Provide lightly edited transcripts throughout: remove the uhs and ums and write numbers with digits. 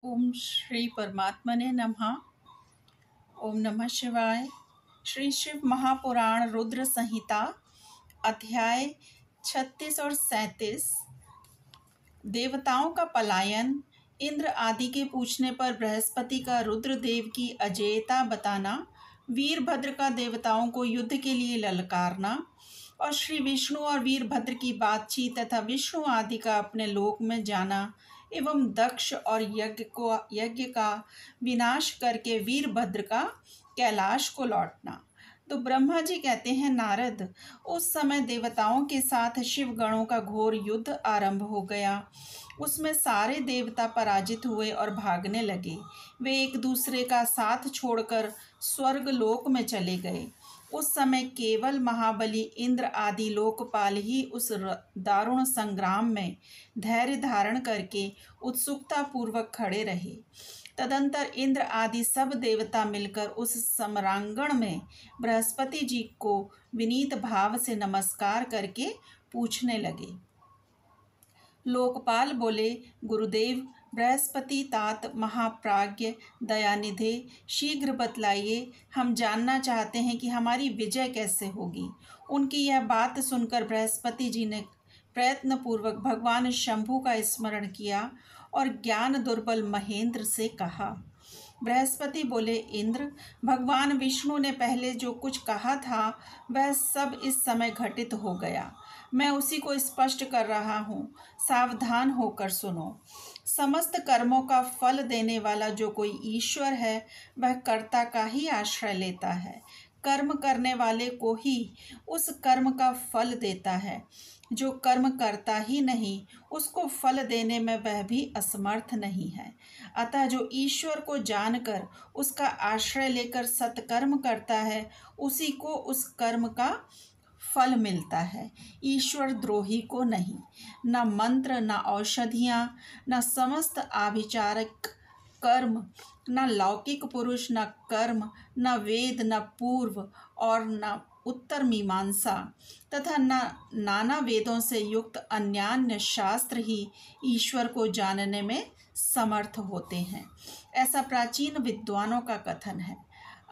ओम श्री परमात्मने नमः। ओम नमः शिवाय। श्री शिव महापुराण रुद्र संहिता अध्याय 36 और 37। देवताओं का पलायन। इंद्र आदि के पूछने पर बृहस्पति का रुद्रदेव की अजेयता बताना, वीरभद्र का देवताओं को युद्ध के लिए ललकारना और श्री विष्णु और वीरभद्र की बातचीत तथा विष्णु आदि का अपने लोक में जाना एवं दक्ष और यज्ञ का विनाश करके वीरभद्र का कैलाश को लौटना। तो ब्रह्मा जी कहते हैं, नारद, उस समय देवताओं के साथ शिव गणों का घोर युद्ध आरंभ हो गया। उसमें सारे देवता पराजित हुए और भागने लगे। वे एक दूसरे का साथ छोड़कर स्वर्ग लोक में चले गए। उस समय केवल महाबली इंद्र आदि लोकपाल ही उस दारुण संग्राम में धैर्य धारण करके उत्सुकता पूर्वक खड़े रहे। तदंतर इंद्र आदि सब देवता मिलकर उस सम्रांगण में बृहस्पति जी को विनीत भाव से नमस्कार करके पूछने लगे। लोकपाल बोले, गुरुदेव, बृहस्पति तात महाप्राज्ञ दयानिधे, शीघ्र बतलाइए, हम जानना चाहते हैं कि हमारी विजय कैसे होगी। उनकी यह बात सुनकर बृहस्पति जी ने प्रयत्नपूर्वक भगवान शंभु का स्मरण किया और ज्ञान दुर्बल महेंद्र से कहा। बृहस्पति बोले, इंद्र, भगवान विष्णु ने पहले जो कुछ कहा था वह सब इस समय घटित हो गया। मैं उसी को स्पष्ट कर रहा हूँ, सावधान होकर सुनो। समस्त कर्मों का फल देने वाला जो कोई ईश्वर है वह कर्ता का ही आश्रय लेता है। कर्म करने वाले को ही उस कर्म का फल देता है। जो कर्म करता ही नहीं उसको फल देने में वह भी असमर्थ नहीं है। अतः जो ईश्वर को जानकर उसका आश्रय लेकर सत्कर्म करता है उसी को उस कर्म का फल मिलता है, ईश्वर द्रोही को नहीं। न मंत्र, न औषधियाँ, न समस्त आभिचारिक कर्म, न लौकिक पुरुष, न कर्म, न वेद, न पूर्व और न उत्तर मीमांसा तथा न नाना वेदों से युक्त अन्यान्य शास्त्र ही ईश्वर को जानने में समर्थ होते हैं। ऐसा प्राचीन विद्वानों का कथन है।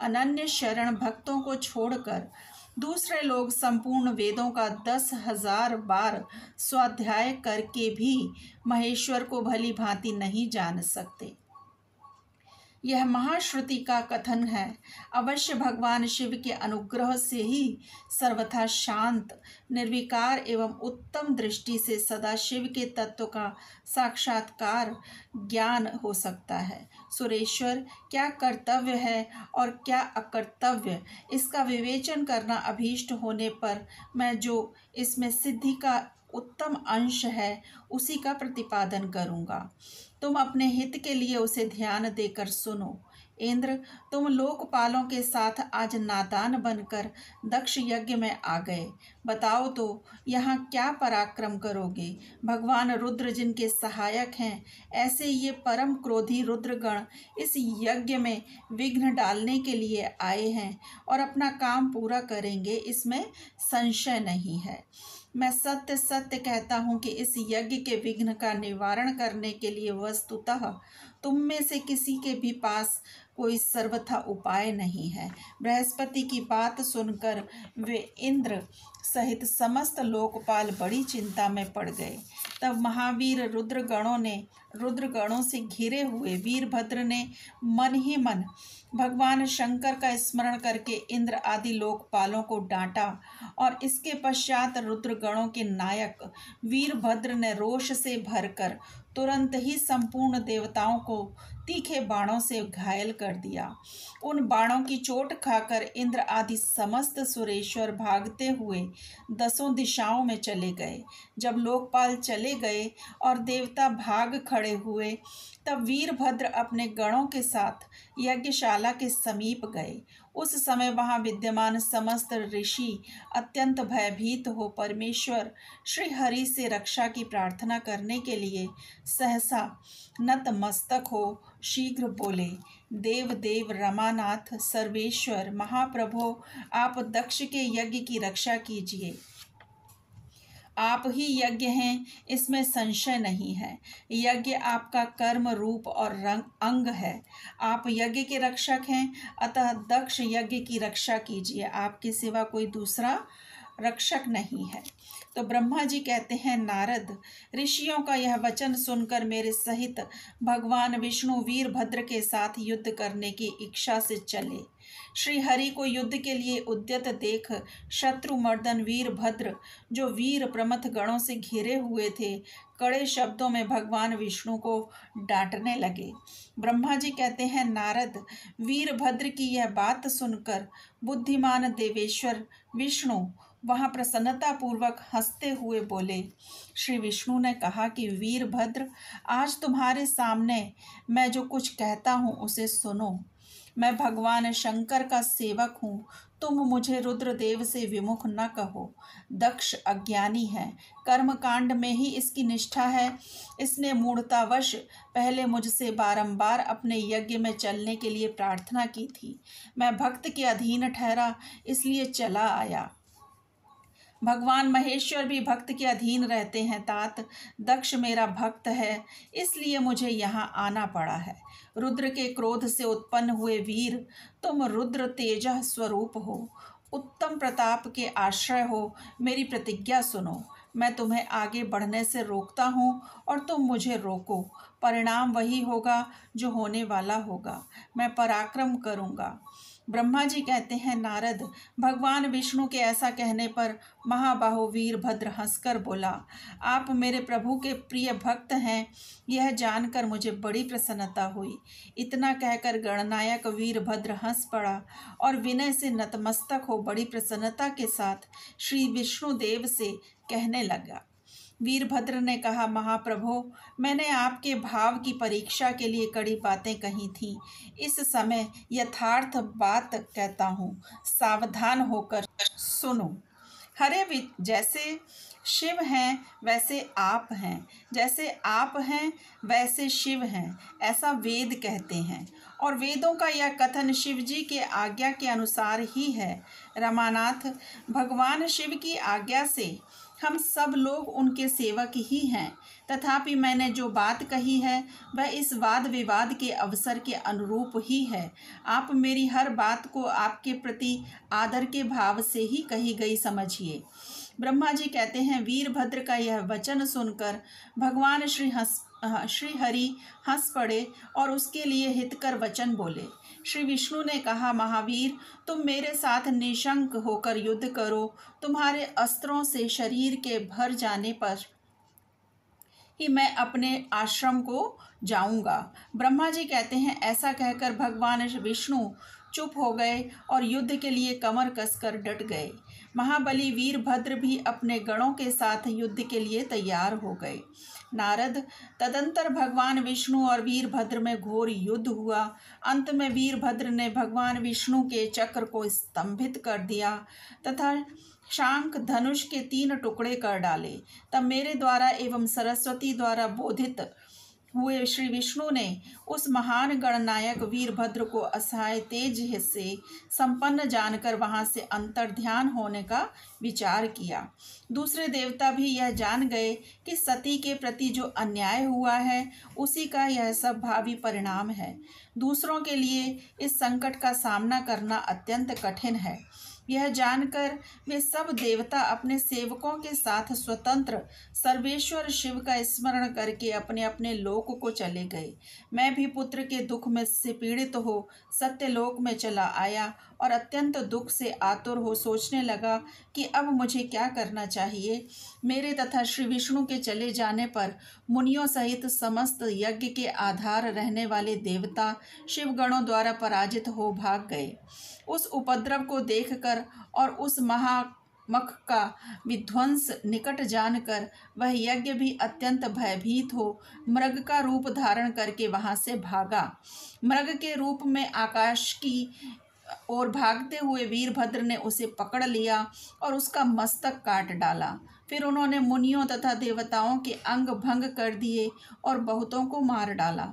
अनन्य शरण भक्तों को छोड़कर दूसरे लोग संपूर्ण वेदों का 10,000 बार स्वाध्याय करके भी महेश्वर को भली भांति नहीं जान सकते। यह महाश्रुति का कथन है। अवश्य भगवान शिव के अनुग्रह से ही सर्वथा शांत, निर्विकार एवं उत्तम दृष्टि से सदा शिव के तत्व का साक्षात्कार ज्ञान हो सकता है। सुरेश्वर, क्या कर्तव्य है और क्या अकर्तव्य, इसका विवेचन करना अभीष्ट होने पर मैं जो इसमें सिद्धि का उत्तम अंश है उसी का प्रतिपादन करूँगा। तुम अपने हित के लिए उसे ध्यान देकर सुनो। इंद्र, तुम लोकपालों के साथ आज नादान बनकर दक्ष यज्ञ में आ गए। बताओ तो यहाँ क्या पराक्रम करोगे। भगवान रुद्र जिनके सहायक हैं, ऐसे ये परम क्रोधी रुद्रगण इस यज्ञ में विघ्न डालने के लिए आए हैं और अपना काम पूरा करेंगे, इसमें संशय नहीं है। मैं सत्य सत्य कहता हूँ कि इस यज्ञ के विघ्न का निवारण करने के लिए वस्तुतः तुम में से किसी के भी पास कोई सर्वथा उपाय नहीं है। बृहस्पति की बात सुनकर वे इंद्र सहित समस्त लोकपाल बड़ी चिंता में पड़ गए। तब महावीर रुद्रगणों से घिरे हुए वीरभद्र ने मन ही मन भगवान शंकर का स्मरण करके इंद्र आदि लोकपालों को डांटा और इसके पश्चात रुद्रगणों के नायक वीरभद्र ने रोष से भरकर तुरंत ही संपूर्ण देवताओं को तीखे बाणों से घायल कर दिया। उन बाणों की चोट खाकर इंद्र आदि समस्त सुरेश्वर भागते हुए 10 दिशाओं में चले गए। जब लोकपाल चले गए और देवता भाग खड़े हुए तब वीरभद्र अपने गणों के साथ यज्ञशाला के समीप गए। उस समय वहां विद्यमान समस्त ऋषि अत्यंत भयभीत हो परमेश्वर श्री हरि से रक्षा की प्रार्थना करने के लिए सहसा नतमस्तक हो शीघ्र बोले, देव देव रमानाथ सर्वेश्वर महाप्रभो, आप दक्ष के यज्ञ की रक्षा कीजिए। आप ही यज्ञ हैं, इसमें संशय नहीं है। यज्ञ आपका कर्म रूप और अंग है। आप यज्ञ के रक्षक हैं, अतः दक्ष यज्ञ की रक्षा कीजिए। आपके सिवा कोई दूसरा रक्षक नहीं है। तो ब्रह्मा जी कहते हैं, नारद, ऋषियों का यह वचन सुनकर मेरे सहित भगवान विष्णु वीरभद्र के साथ युद्ध करने की इच्छा से चले। श्री हरि को युद्ध के लिए उद्यत देख शत्रुमर्दन वीरभद्र, जो वीर प्रमथ गणों से घिरे हुए थे, कड़े शब्दों में भगवान विष्णु को डांटने लगे। ब्रह्मा जी कहते हैं, नारद, वीरभद्र की यह बात सुनकर बुद्धिमान देवेश्वर विष्णु वहाँ प्रसन्नता पूर्वक हंसते हुए बोले। श्री विष्णु ने कहा कि वीरभद्र, आज तुम्हारे सामने मैं जो कुछ कहता हूँ उसे सुनो। मैं भगवान शंकर का सेवक हूँ, तुम मुझे रुद्रदेव से विमुख न कहो। दक्ष अज्ञानी है, कर्मकांड में ही इसकी निष्ठा है। इसने मूढ़तावश पहले मुझसे बारंबार अपने यज्ञ में चलने के लिए प्रार्थना की थी। मैं भक्त के अधीन ठहरा, इसलिए चला आया। भगवान महेश्वर भी भक्त के अधीन रहते हैं। तात, दक्ष मेरा भक्त है, इसलिए मुझे यहाँ आना पड़ा है। रुद्र के क्रोध से उत्पन्न हुए वीर, तुम रुद्र तेज स्वरूप हो, उत्तम प्रताप के आश्रय हो। मेरी प्रतिज्ञा सुनो। मैं तुम्हें आगे बढ़ने से रोकता हूँ और तुम मुझे रोको। परिणाम वही होगा जो होने वाला होगा। मैं पराक्रम करूँगा। ब्रह्मा जी कहते हैं, नारद, भगवान विष्णु के ऐसा कहने पर महाबाहो वीरभद्र हंसकर बोला, आप मेरे प्रभु के प्रिय भक्त हैं, यह जानकर मुझे बड़ी प्रसन्नता हुई। इतना कहकर गणनायक वीरभद्र हंस पड़ा और विनय से नतमस्तक हो बड़ी प्रसन्नता के साथ श्री विष्णुदेव से कहने लगा। वीरभद्र ने कहा, महाप्रभो, मैंने आपके भाव की परीक्षा के लिए कड़ी बातें कही थीं। इस समय यथार्थ बात कहता हूँ, सावधान होकर सुनो। हरे जैसे शिव हैं वैसे आप हैं, जैसे आप हैं वैसे शिव हैं, ऐसा वेद कहते हैं। और वेदों का यह कथन शिव जी के आज्ञा के अनुसार ही है। रमानाथ, भगवान शिव की आज्ञा से हम सब लोग उनके सेवक ही हैं। तथापि मैंने जो बात कही है वह इस वाद विवाद के अवसर के अनुरूप ही है। आप मेरी हर बात को आपके प्रति आदर के भाव से ही कही गई समझिए। ब्रह्मा जी कहते हैं, वीरभद्र का यह वचन सुनकर भगवान श्री हरि हंस पड़े और उसके लिए हितकर वचन बोले। श्री विष्णु ने कहा, महावीर, तुम मेरे साथ निशंक होकर युद्ध करो। तुम्हारे अस्त्रों से शरीर के भर जाने पर ही मैं अपने आश्रम को जाऊंगा। ब्रह्मा जी कहते हैं, ऐसा कहकर भगवान विष्णु चुप हो गए और युद्ध के लिए कमर कसकर डट गए। महाबली वीरभद्र भी अपने गणों के साथ युद्ध के लिए तैयार हो गए। नारद, तदंतर भगवान विष्णु और वीरभद्र में घोर युद्ध हुआ। अंत में वीरभद्र ने भगवान विष्णु के चक्र को स्तंभित कर दिया तथा शांख धनुष के 3 टुकड़े कर डाले। तब मेरे द्वारा एवं सरस्वती द्वारा बोधित हुए श्री विष्णु ने उस महान गणनायक वीरभद्र को असहाय तेज से संपन्न जानकर वहां से अंतर्ध्यान होने का विचार किया। दूसरे देवता भी यह जान गए कि सती के प्रति जो अन्याय हुआ है उसी का यह सब भावी परिणाम है। दूसरों के लिए इस संकट का सामना करना अत्यंत कठिन है। यह जानकर वे सब देवता अपने सेवकों के साथ स्वतंत्र सर्वेश्वर शिव का स्मरण करके अपने अपने लोक को चले गए। मैं भी पुत्र के दुख में से पीड़ित हो सत्यलोक में चला आया और अत्यंत दुख से आतुर हो सोचने लगा कि अब मुझे क्या करना चाहिए। मेरे तथा श्री विष्णु के चले जाने पर मुनियों सहित समस्त यज्ञ के आधार रहने वाले देवता शिवगणों द्वारा पराजित हो भाग गए। उस उपद्रव को देखकर और उस महामख का विध्वंस निकट जानकर वह यज्ञ भी अत्यंत भयभीत हो मृग का रूप धारण करके वहां से भागा। मृग के रूप में आकाश की ओर भागते हुए वीरभद्र ने उसे पकड़ लिया और उसका मस्तक काट डाला। फिर उन्होंने मुनियों तथा देवताओं के अंग भंग कर दिए और बहुतों को मार डाला।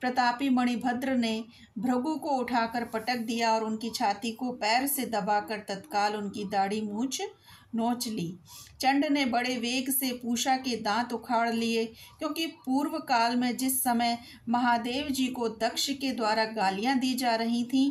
प्रतापी मणिभद्र ने भृगु को उठाकर पटक दिया और उनकी छाती को पैर से दबाकर तत्काल उनकी दाढ़ी मूछ नोच ली। चंड ने बड़े वेग से पूषा के दांत उखाड़ लिए, क्योंकि पूर्व काल में जिस समय महादेव जी को दक्ष के द्वारा गालियां दी जा रही थीं,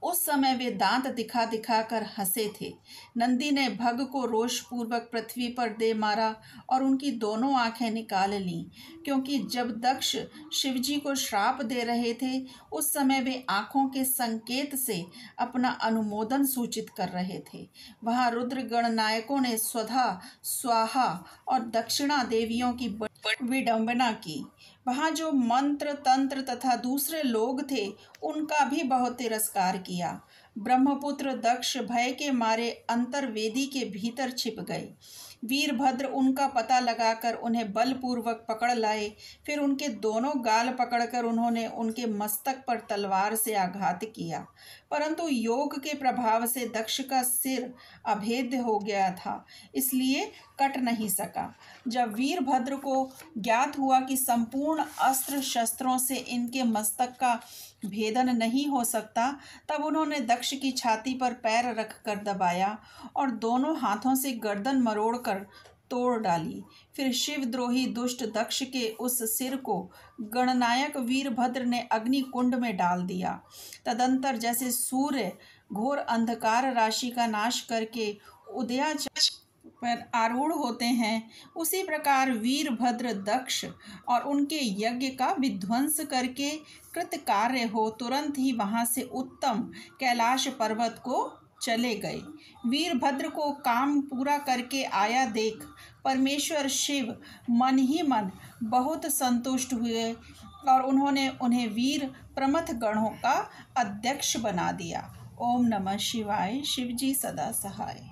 उस समय वे दांत दिखा दिखा कर हंसे थे। नंदी ने भग को रोषपूर्वक पृथ्वी पर दे मारा और उनकी दोनों आंखें निकाल लीं, क्योंकि जब दक्ष शिवजी को श्राप दे रहे थे, उस समय वे आंखों के संकेत से अपना अनुमोदन सूचित कर रहे थे। वहां रुद्र गणनायकों ने स्वधा, स्वाहा और दक्षिणा देवियों की विडंबना की। वहाँ जो मंत्र तंत्र तथा दूसरे लोग थे, उनका भी बहुत तिरस्कार किया। ब्रह्मपुत्र दक्ष भय के मारे अंतर्वेदी के भीतर छिप गए। वीरभद्र उनका पता लगाकर उन्हें बलपूर्वक पकड़ लाए। फिर उनके दोनों गाल पकड़कर उन्होंने उनके मस्तक पर तलवार से आघात किया, परंतु योग के प्रभाव से दक्ष का सिर अभेद्य हो गया था, इसलिए कट नहीं सका। जब वीरभद्र को ज्ञात हुआ कि संपूर्ण अस्त्र शस्त्रों से इनके मस्तक का भेदन नहीं हो सकता, तब उन्होंने दक्ष की छाती पर पैर रखकर दबाया और दोनों हाथों से गर्दन मरोड़कर तोड़ डाली। फिर शिवद्रोही दुष्ट दक्ष के उस सिर को गणनायक वीरभद्र ने अग्नि कुंड में डाल दिया। तदंतर जैसे सूर्य घोर अंधकार राशि का नाश करके उदयाचल पर आरूढ़ होते हैं, उसी प्रकार वीरभद्र दक्ष और उनके यज्ञ का विध्वंस करके कृतकार्य हो तुरंत ही वहां से उत्तम कैलाश पर्वत को चले गए। वीरभद्र को काम पूरा करके आया देख परमेश्वर शिव मन ही मन बहुत संतुष्ट हुए और उन्होंने उन्हें वीर प्रमथ गणों का अध्यक्ष बना दिया। ओम नमः शिवाय। शिवजी सदा सहाय।